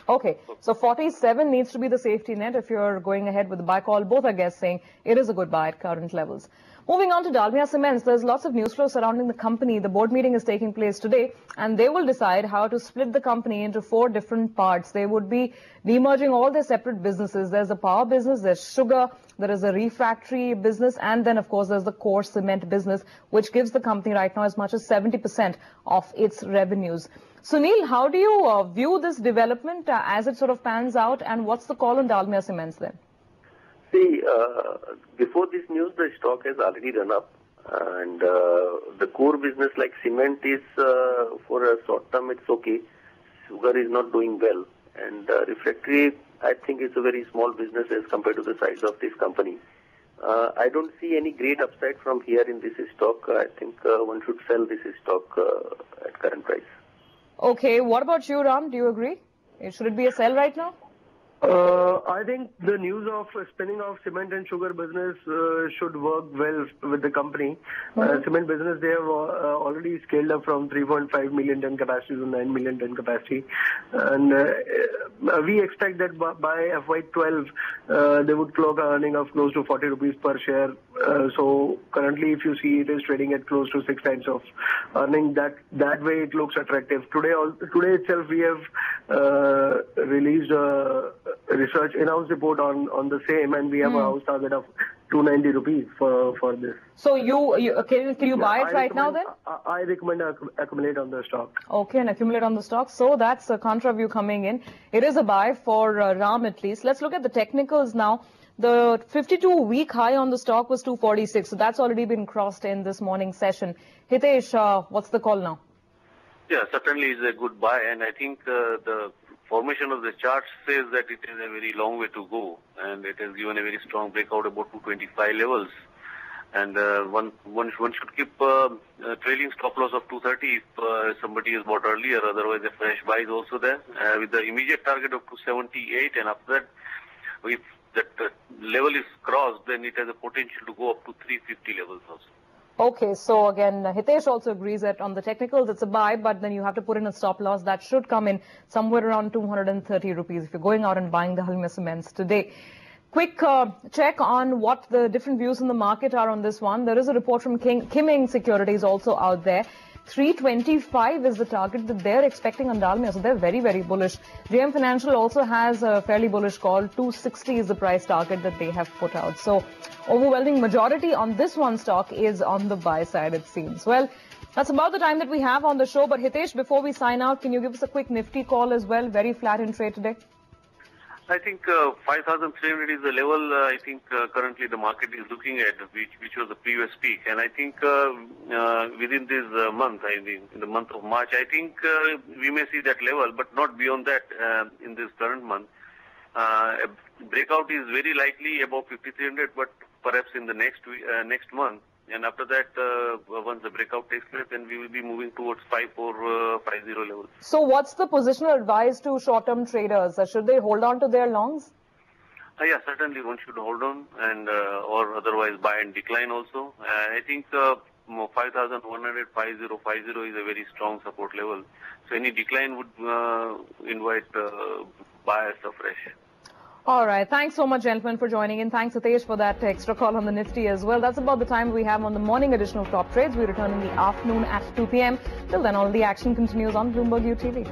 Okay, so 47 needs to be the safety net if you're going ahead with the buy call. Both are guests saying it is a good buy at current levels. Moving on to Dalmia Cements, there's lots of news flow surrounding the company. The board meeting is taking place today, and they will decide how to split the company into 4 different parts. They would be demerging all their separate businesses. There's a power business, there's sugar, there is a refractory business, and then, of course, there's the core cement business, which gives the company right now as much as 70% of its revenues. Sunil, how do you view this development as it sort of pans out, and what's the call on Dalmia Cements then? See, before this news, the stock has already run up, and the core business like cement is for a short term, it's okay. Sugar is not doing well, and refractory, I think it's a very small business as compared to the size of this company. I don't see any great upside from here in this stock. I think one should sell this stock at current price. Okay, what about you, Ram? Do you agree? Should it be a sell right now? I think the news of spinning off cement and sugar business should work well with the company. Cement business, they have already scaled up from 3.5 million ton capacity to 9 million ton capacity. And we expect that by FY12, they would clock an earning of close to 40 rupees per share. So currently, if you see, it is trading at close to 6 times of earning. That way, it looks attractive. Today itself, we have released research in-house report on the same, and we have a house target of 290 rupees for this. So can you buy it right now then? I recommend accumulate on the stock. Okay, and accumulate on the stock. So that's a contra view coming in. It is a buy for Ram at least. Let's look at the technicals now. The 52-week high on the stock was 246, so that's already been crossed in this morning's session. Hitesh, what's the call now? Yeah, certainly is a good buy, and I think the formation of the chart says that it is a very long way to go, and it has given a very strong breakout about 225 levels. And one should keep trailing stop loss of 230 if somebody is bought earlier. Otherwise, a fresh buy is also there with the immediate target of 278, and after that, if that level is crossed, then it has a potential to go up to 350 levels also. Okay, so again, Hitesh also agrees that on the technicals it's a buy, but then you have to put in a stop loss that should come in somewhere around 230 rupees if you're going out and buying the Dalmia Cements today. Quick check on what the different views in the market are on this one. There is a report from Kim Securities also out there. 325 is the target that they're expecting on Dalmia, so they're very, very bullish. JM Financial also has a fairly bullish call. 260 is the price target that they have put out. So overwhelming majority on this one stock is on the buy side, it seems. Well, that's about the time that we have on the show. But Hitesh, before we sign out, can you give us a quick Nifty call as well? Very flat in trade today. I think 5,300 is the level I think currently the market is looking at, which was the previous peak. And I think within this month, I mean, in the month of March, I think we may see that level, but not beyond that in this current month. A breakout is very likely above 5,300, but perhaps in the next month. And after that, once the breakout takes place, then we will be moving towards 5450 levels. So what's the positional advice to short-term traders? Should they hold on to their longs? Yeah, certainly one should hold on and or otherwise buy and decline also. I think 5,100, 5050 is a very strong support level. So any decline would invite buyers afresh. All right. Thanks so much, gentlemen, for joining in. Thanks, Hitesh, for that extra call on the Nifty as well. That's about the time we have on the morning edition of Top Trades. We return in the afternoon at 2 p.m. Till then, all the action continues on Bloomberg UTV.